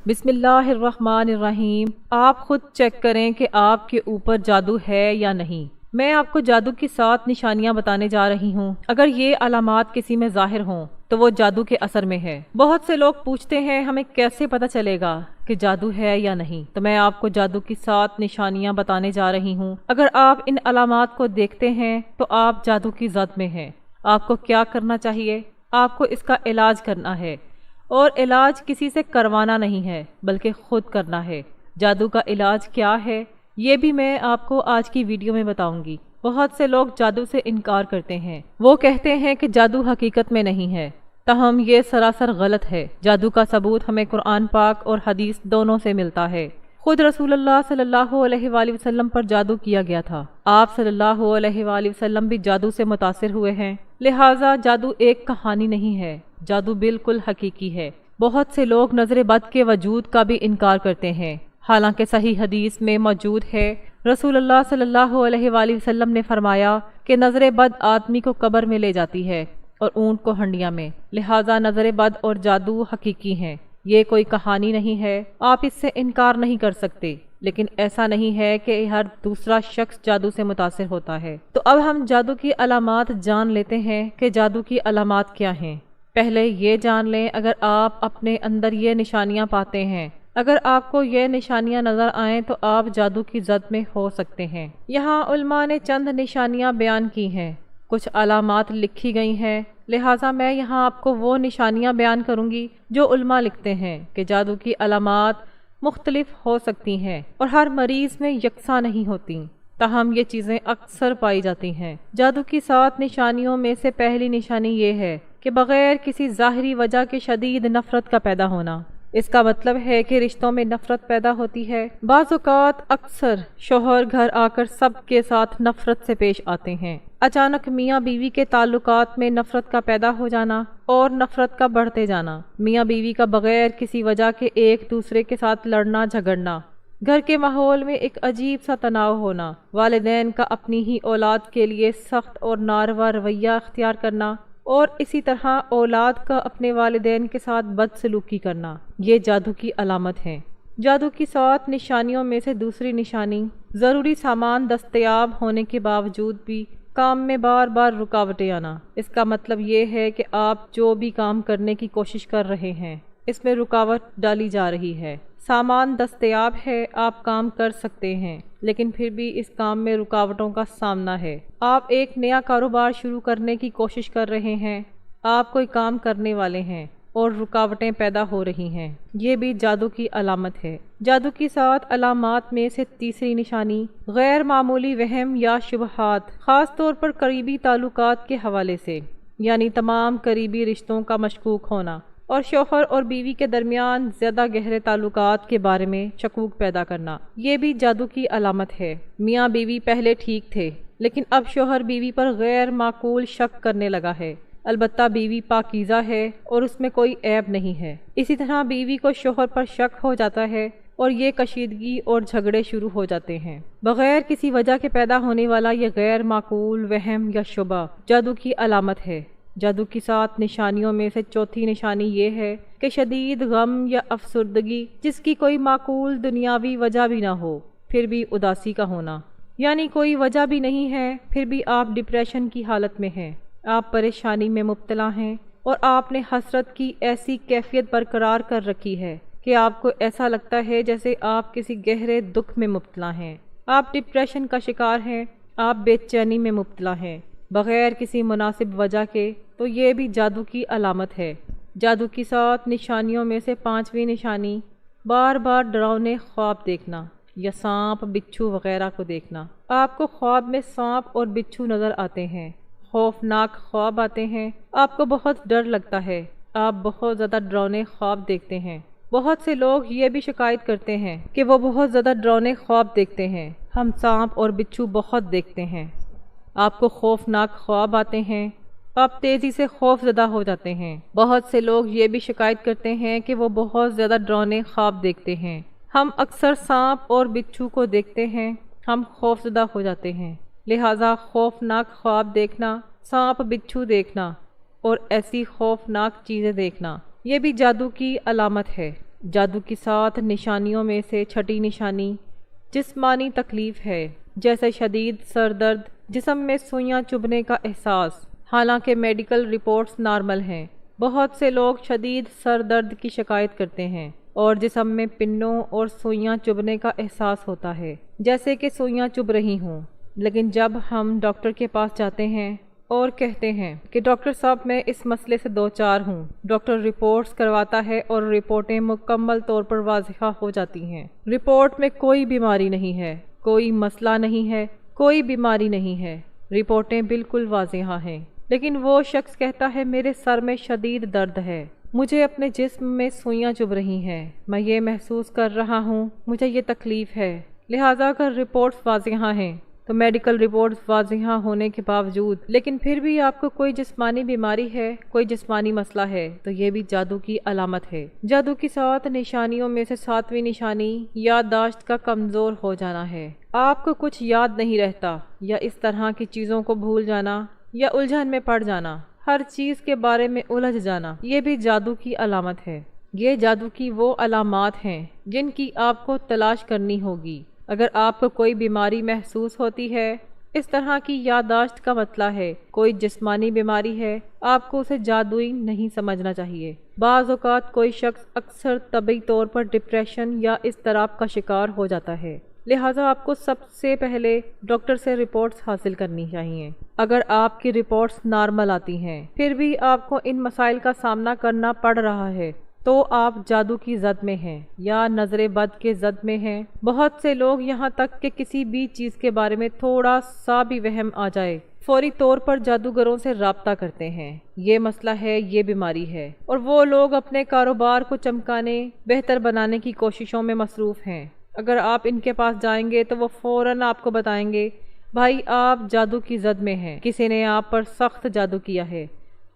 بسم اللہ الرحمن الرحیم۔ آپ خود چیک کریں کہ آپ کے اوپر جادو ہے یا نہیں۔ میں آپ کو جادو کی 7 نشانیاں بتانے جا رہی ہوں۔ اگر یہ علامات کسی میں ظاہر ہوں تو وہ جادو کے اثر میں ہے۔ بہت سے لوگ پوچھتے ہیں ہمیں کیسے پتہ چلے گا کہ جادو ہے یا نہیں، تو میں آپ کو جادو کی 7 نشانیاں بتانے جا رہی ہوں۔ اگر آپ ان علامات کو دیکھتے ہیں تو آپ جادو کی زد میں ہیں۔ آپ کو کیا کرنا چاہیے؟ آپ کو اس کا علاج کرنا ہے، اور علاج کسی سے کروانا نہیں ہے بلکہ خود کرنا ہے۔ جادو کا علاج کیا ہے یہ بھی میں آپ کو آج کی ویڈیو میں بتاؤں گی۔ بہت سے لوگ جادو سے انکار کرتے ہیں، وہ کہتے ہیں کہ جادو حقیقت میں نہیں ہے، تاہم یہ سراسر غلط ہے۔ جادو کا ثبوت ہمیں قرآن پاک اور حدیث دونوں سے ملتا ہے۔ خود رسول اللہ صلی اللہ علیہ وآلہ وسلم پر جادو کیا گیا تھا۔ آپ صلی اللہ علیہ وآلہ وسلم بھی جادو سے متاثر ہوئے ہیں، لہٰذا جادو ایک کہانی نہیں ہے، جادو بالکل حقیقی ہے۔ بہت سے لوگ نظر بد کے وجود کا بھی انکار کرتے ہیں، حالانکہ صحیح حدیث میں موجود ہے۔ رسول اللہ صلی اللہ علیہ وآلہ وسلم نے فرمایا کہ نظر بد آدمی کو قبر میں لے جاتی ہے اور اونٹ کو ہنڈیاں میں، لہٰذا نظر بد اور جادو حقیقی ہیں، یہ کوئی کہانی نہیں ہے۔ آپ اس سے انکار نہیں کر سکتے، لیکن ایسا نہیں ہے کہ ہر دوسرا شخص جادو سے متاثر ہوتا ہے۔ تو اب ہم جادو کی علامات جان لیتے ہیں کہ جادو کی علامات کیا ہیں۔ پہلے یہ جان لیں، اگر آپ اپنے اندر یہ نشانیاں پاتے ہیں، اگر آپ کو یہ نشانیاں نظر آئیں تو آپ جادو کی زد میں ہو سکتے ہیں۔ یہاں علماء نے چند نشانیاں بیان کی ہیں، کچھ علامات لکھی گئی ہیں، لہٰذا میں یہاں آپ کو وہ نشانیاں بیان کروں گی جو علماء لکھتے ہیں کہ جادو کی علامات مختلف ہو سکتی ہیں اور ہر مریض میں یکساں نہیں ہوتی، تاہم یہ چیزیں اکثر پائی جاتی ہیں۔ جادو کی 7 نشانیوں میں سے پہلی نشانی یہ ہے کہ بغیر کسی ظاہری وجہ کے شدید نفرت کا پیدا ہونا۔ اس کا مطلب ہے کہ رشتوں میں نفرت پیدا ہوتی ہے۔ بعض اوقات اکثر شوہر گھر آ کر سب کے ساتھ نفرت سے پیش آتے ہیں۔ اچانک میاں بیوی کے تعلقات میں نفرت کا پیدا ہو جانا اور نفرت کا بڑھتے جانا۔ میاں بیوی کا بغیر کسی وجہ کے ایک دوسرے کے ساتھ لڑنا جھگڑنا۔ گھر کے ماحول میں ایک عجیب سا تناؤ ہونا۔ والدین کا اپنی ہی اولاد کے لیے سخت اور ناروا رویہ اختیار کرنا، اور اسی طرح اولاد کا اپنے والدین کے ساتھ بدسلوکی کرنا، یہ جادو کی علامت ہے۔ جادو کی 7 نشانیوں میں سے دوسری نشانی، ضروری سامان دستیاب ہونے کے باوجود بھی کام میں بار بار رکاوٹیں آنا۔ اس کا مطلب یہ ہے کہ آپ جو بھی کام کرنے کی کوشش کر رہے ہیں اس میں رکاوٹ ڈالی جا رہی ہے۔ سامان دستیاب ہے، آپ کام کر سکتے ہیں، لیکن پھر بھی اس کام میں رکاوٹوں کا سامنا ہے۔ آپ ایک نیا کاروبار شروع کرنے کی کوشش کر رہے ہیں، آپ کوئی کام کرنے والے ہیں اور رکاوٹیں پیدا ہو رہی ہیں، یہ بھی جادو کی علامت ہے۔ جادو کی 7 علامات میں سے تیسری نشانی، غیر معمولی وہم یا شبہات، خاص طور پر قریبی تعلقات کے حوالے سے، یعنی تمام قریبی رشتوں کا مشکوک ہونا اور شوہر اور بیوی کے درمیان زیادہ گہرے تعلقات کے بارے میں شکوک پیدا کرنا، یہ بھی جادو کی علامت ہے۔ میاں بیوی پہلے ٹھیک تھے، لیکن اب شوہر بیوی پر غیر معقول شک کرنے لگا ہے، البتہ بیوی پاکیزہ ہے اور اس میں کوئی عیب نہیں ہے۔ اسی طرح بیوی کو شوہر پر شک ہو جاتا ہے اور یہ کشیدگی اور جھگڑے شروع ہو جاتے ہیں۔ بغیر کسی وجہ کے پیدا ہونے والا یہ غیر معقول وہم یا شبہ جادو کی علامت ہے۔ جادو کی 7 نشانیوں میں سے چوتھی نشانی یہ ہے کہ شدید غم یا افسردگی جس کی کوئی معقول دنیاوی وجہ بھی نہ ہو، پھر بھی اداسی کا ہونا، یعنی کوئی وجہ بھی نہیں ہے پھر بھی آپ ڈپریشن کی حالت میں ہیں، آپ پریشانی میں مبتلا ہیں اور آپ نے حسرت کی ایسی کیفیت برقرار کر رکھی ہے کہ آپ کو ایسا لگتا ہے جیسے آپ کسی گہرے دکھ میں مبتلا ہیں۔ آپ ڈپریشن کا شکار ہیں، آپ بے چینی میں مبتلا ہیں بغیر کسی مناسب وجہ کے، تو یہ بھی جادو کی علامت ہے۔ جادو کی 7 نشانیوں میں سے 5ویں نشانی، بار بار ڈراؤنے خواب دیکھنا یا سانپ بچھو وغیرہ کو دیکھنا۔ آپ کو خواب میں سانپ اور بچھو نظر آتے ہیں، خوفناک خواب آتے ہیں، آپ کو بہت ڈر لگتا ہے، آپ بہت زیادہ ڈراؤنے خواب دیکھتے ہیں۔ بہت سے لوگ یہ بھی شکایت کرتے ہیں کہ وہ بہت زیادہ ڈراؤنے خواب دیکھتے ہیں، ہم سانپ اور بچھو بہت دیکھتے ہیں۔ آپ کو خوفناک خواب آتے ہیں، آپ تیزی سے خوف زدہ ہو جاتے ہیں۔ بہت سے لوگ یہ بھی شکایت کرتے ہیں کہ وہ بہت زیادہ ڈراؤنے خواب دیکھتے ہیں، ہم اکثر سانپ اور بچھو کو دیکھتے ہیں، ہم خوف زدہ ہو جاتے ہیں، لہٰذا خوفناک خواب دیکھنا، سانپ بچھو دیکھنا اور ایسی خوفناک چیزیں دیکھنا، یہ بھی جادو کی علامت ہے۔ جادو کے ساتھ نشانیوں میں سے چھٹی نشانی جسمانی تکلیف ہے، جیسے شدید سر درد، جسم میں سوئیاں چبھنے کا احساس۔ حالانکہ میڈیکل رپورٹس نارمل ہیں، بہت سے لوگ شدید سر درد کی شکایت کرتے ہیں اور جسم میں پنوں اور سوئیاں چبھنے کا احساس ہوتا ہے، جیسے کہ سوئیاں چبھ رہی ہوں۔ لیکن جب ہم ڈاکٹر کے پاس جاتے ہیں اور کہتے ہیں کہ ڈاکٹر صاحب میں اس مسئلے سے دوچار ہوں، ڈاکٹر رپورٹس کرواتا ہے اور رپورٹیں مکمل طور پر واضح ہو جاتی ہیں۔ رپورٹ میں کوئی بیماری نہیں ہے، کوئی مسئلہ نہیں ہے، کوئی بیماری نہیں ہے، رپورٹیں بالکل واضح ہیں۔ لیکن وہ شخص کہتا ہے میرے سر میں شدید درد ہے، مجھے اپنے جسم میں سوئیاں چبھ رہی ہیں، میں یہ محسوس کر رہا ہوں، مجھے یہ تکلیف ہے۔ لہٰذا اگر رپورٹس واضح ہیں تو میڈیکل رپورٹس واضح ہونے کے باوجود لیکن پھر بھی آپ کو کوئی جسمانی بیماری ہے، کوئی جسمانی مسئلہ ہے، تو یہ بھی جادو کی علامت ہے۔ جادو کی 7 نشانیوں میں سے 7ویں نشانی یادداشت کا کمزور ہو جانا ہے۔ آپ کو کچھ یاد نہیں رہتا یا اس طرح کی چیزوں کو بھول جانا یا الجھن میں پڑ جانا، ہر چیز کے بارے میں الجھ جانا، یہ بھی جادو کی علامت ہے۔ یہ جادو کی وہ علامات ہیں جن کی آپ کو تلاش کرنی ہوگی۔ اگر آپ کو کوئی بیماری محسوس ہوتی ہے، اس طرح کی یادداشت کا مسئلہ ہے، کوئی جسمانی بیماری ہے، آپ کو اسے جادوئی نہیں سمجھنا چاہیے۔ بعض اوقات کوئی شخص اکثر طبی طور پر ڈپریشن یا اضطراب کا شکار ہو جاتا ہے، لہٰذا آپ کو سب سے پہلے ڈاکٹر سے رپورٹس حاصل کرنی چاہیے۔ اگر آپ کی رپورٹس نارمل آتی ہیں پھر بھی آپ کو ان مسائل کا سامنا کرنا پڑ رہا ہے تو آپ جادو کی زد میں ہیں یا نظر بد کے زد میں ہیں۔ بہت سے لوگ یہاں تک کہ کسی بھی چیز کے بارے میں تھوڑا سا بھی وہم آ جائے فوری طور پر جادوگروں سے رابطہ کرتے ہیں، یہ مسئلہ ہے، یہ بیماری ہے، اور وہ لوگ اپنے کاروبار کو چمکانے، بہتر بنانے کی کوششوں میں مصروف ہیں۔ اگر آپ ان کے پاس جائیں گے تو وہ فوراً آپ کو بتائیں گے بھائی آپ جادو کی زد میں ہیں، کسی نے آپ پر سخت جادو کیا ہے،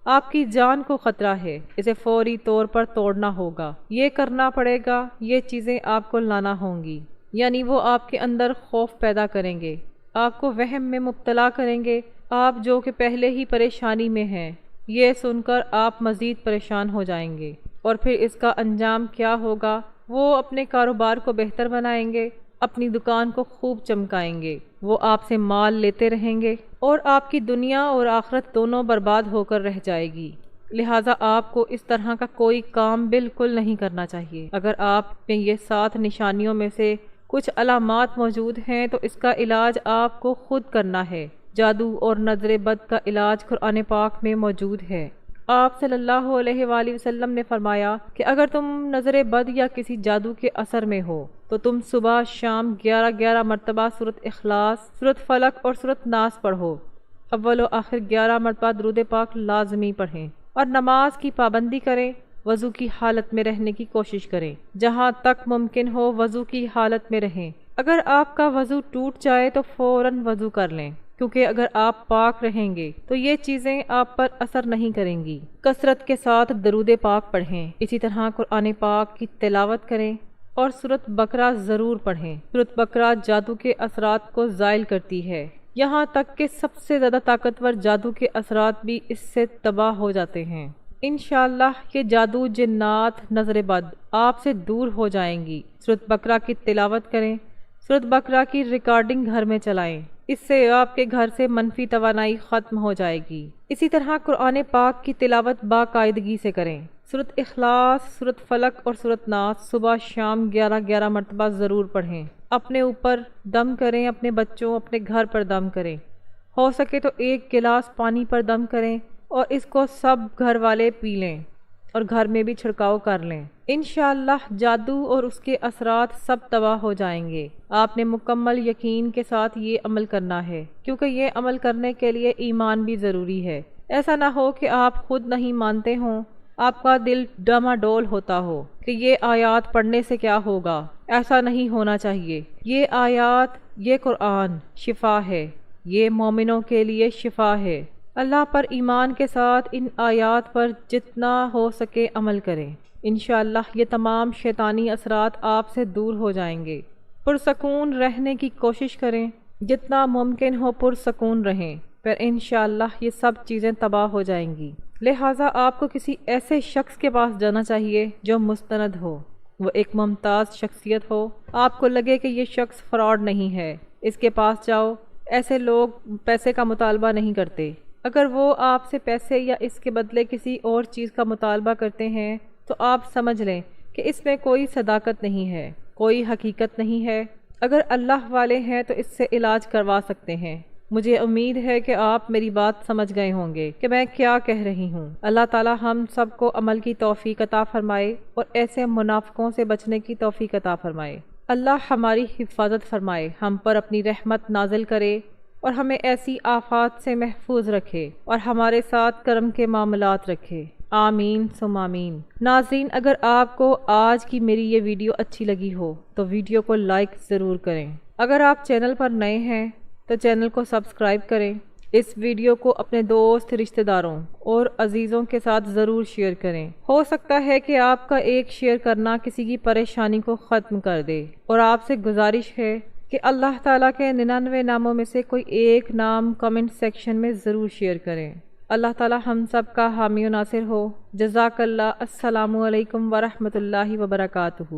آپ کی جان کو خطرہ ہے، اسے فوری طور پر توڑنا ہوگا، یہ کرنا پڑے گا، یہ چیزیں آپ کو لانا ہوں گی۔ یعنی وہ آپ کے اندر خوف پیدا کریں گے، آپ کو وہم میں مبتلا کریں گے، آپ جو کہ پہلے ہی پریشانی میں ہیں، یہ سن کر آپ مزید پریشان ہو جائیں گے، اور پھر اس کا انجام کیا ہوگا؟ وہ اپنے کاروبار کو بہتر بنائیں گے، اپنی دکان کو خوب چمکائیں گے، وہ آپ سے مال لیتے رہیں گے اور آپ کی دنیا اور آخرت دونوں برباد ہو کر رہ جائے گی۔ لہٰذا آپ کو اس طرح کا کوئی کام بالکل نہیں کرنا چاہیے۔ اگر آپ میں یہ 7 نشانیوں میں سے کچھ علامات موجود ہیں تو اس کا علاج آپ کو خود کرنا ہے۔ جادو اور نظر بد کا علاج قرآن پاک میں موجود ہے۔ آپ صلی اللہ علیہ وآلہ وسلم نے فرمایا کہ اگر تم نظر بد یا کسی جادو کے اثر میں ہو تو تم صبح شام 11 مرتبہ سورۃ اخلاص، سورۃ فلق اور سورۃ ناس پڑھو۔ اول و آخر 11 مرتبہ درود پاک لازمی پڑھیں اور نماز کی پابندی کریں۔ وضو کی حالت میں رہنے کی کوشش کریں، جہاں تک ممکن ہو وضو کی حالت میں رہیں۔ اگر آپ کا وضو ٹوٹ جائے تو فوراً وضو کر لیں، کیونکہ اگر آپ پاک رہیں گے تو یہ چیزیں آپ پر اثر نہیں کریں گی۔ کثرت کے ساتھ درود پاک پڑھیں، اسی طرح قرآن پاک کی تلاوت کریں اور سورۃ بقرہ ضرور پڑھیں۔ سورۃ بقرہ جادو کے اثرات کو زائل کرتی ہے، یہاں تک کہ سب سے زیادہ طاقتور جادو کے اثرات بھی اس سے تباہ ہو جاتے ہیں۔ انشاءاللہ یہ جادو، جنات، نظر بد آپ سے دور ہو جائیں گی۔ سورۃ بقرہ کی تلاوت کریں، سورۃ بقرہ کی ریکارڈنگ گھر میں چلائیں، اس سے آپ کے گھر سے منفی توانائی ختم ہو جائے گی۔ اسی طرح قرآن پاک کی تلاوت باقاعدگی سے کریں۔ سورۃ اخلاص، سورۃ فلق اور سورۃ ناس صبح شام 11 مرتبہ ضرور پڑھیں۔ اپنے اوپر دم کریں، اپنے بچوں، اپنے گھر پر دم کریں، ہو سکے تو 1 گلاس پانی پر دم کریں اور اس کو سب گھر والے پی لیں اور گھر میں بھی چھڑکاؤ کر لیں۔ انشاءاللہ جادو اور اس کے اثرات سب تباہ ہو جائیں گے۔ آپ نے مکمل یقین کے ساتھ یہ عمل کرنا ہے، کیونکہ یہ عمل کرنے کے لیے ایمان بھی ضروری ہے۔ ایسا نہ ہو کہ آپ خود نہیں مانتے ہوں، آپ کا دل ڈاماڈول ہوتا ہو کہ یہ آیات پڑھنے سے کیا ہوگا۔ ایسا نہیں ہونا چاہیے۔ یہ آیات، یہ قرآن شفا ہے، یہ مومنوں کے لیے شفا ہے۔ اللہ پر ایمان کے ساتھ ان آیات پر جتنا ہو سکے عمل کریں، انشاءاللہ یہ تمام شیطانی اثرات آپ سے دور ہو جائیں گے۔ پرسکون رہنے کی کوشش کریں، جتنا ممکن ہو پرسکون رہیں، پھر انشاءاللہ یہ سب چیزیں تباہ ہو جائیں گی۔ لہٰذا آپ کو کسی ایسے شخص کے پاس جانا چاہیے جو مستند ہو، وہ ایک ممتاز شخصیت ہو، آپ کو لگے کہ یہ شخص فراڈ نہیں ہے، اس کے پاس جاؤ۔ ایسے لوگ پیسے کا مطالبہ نہیں کرتے۔ اگر وہ آپ سے پیسے یا اس کے بدلے کسی اور چیز کا مطالبہ کرتے ہیں تو آپ سمجھ لیں کہ اس میں کوئی صداقت نہیں ہے، کوئی حقیقت نہیں ہے۔ اگر اللہ والے ہیں تو اس سے علاج کروا سکتے ہیں۔ مجھے امید ہے کہ آپ میری بات سمجھ گئے ہوں گے کہ میں کیا کہہ رہی ہوں۔ اللہ تعالی ہم سب کو عمل کی توفیق عطا فرمائے اور ایسے منافقوں سے بچنے کی توفیق عطا فرمائے۔ اللہ ہماری حفاظت فرمائے، ہم پر اپنی رحمت نازل کرے اور ہمیں ایسی آفات سے محفوظ رکھے اور ہمارے ساتھ کرم کے معاملات رکھے۔ آمین ثم آمین۔ ناظرین، اگر آپ کو آج کی میری یہ ویڈیو اچھی لگی ہو تو ویڈیو کو لائک ضرور کریں۔ اگر آپ چینل پر نئے ہیں تو چینل کو سبسکرائب کریں۔ اس ویڈیو کو اپنے دوست، رشتہ داروں اور عزیزوں کے ساتھ ضرور شیئر کریں۔ ہو سکتا ہے کہ آپ کا ایک شیئر کرنا کسی کی پریشانی کو ختم کر دے، اور آپ سے گزارش ہے کہ اللہ تعالیٰ کے 99 ناموں میں سے کوئی ایک نام کمنٹ سیکشن میں ضرور شیئر کریں۔ اللہ تعالیٰ ہم سب کا حامی و ناصر ہو۔ جزاک اللہ۔ السلام علیکم ورحمۃ اللہ وبرکاتہ۔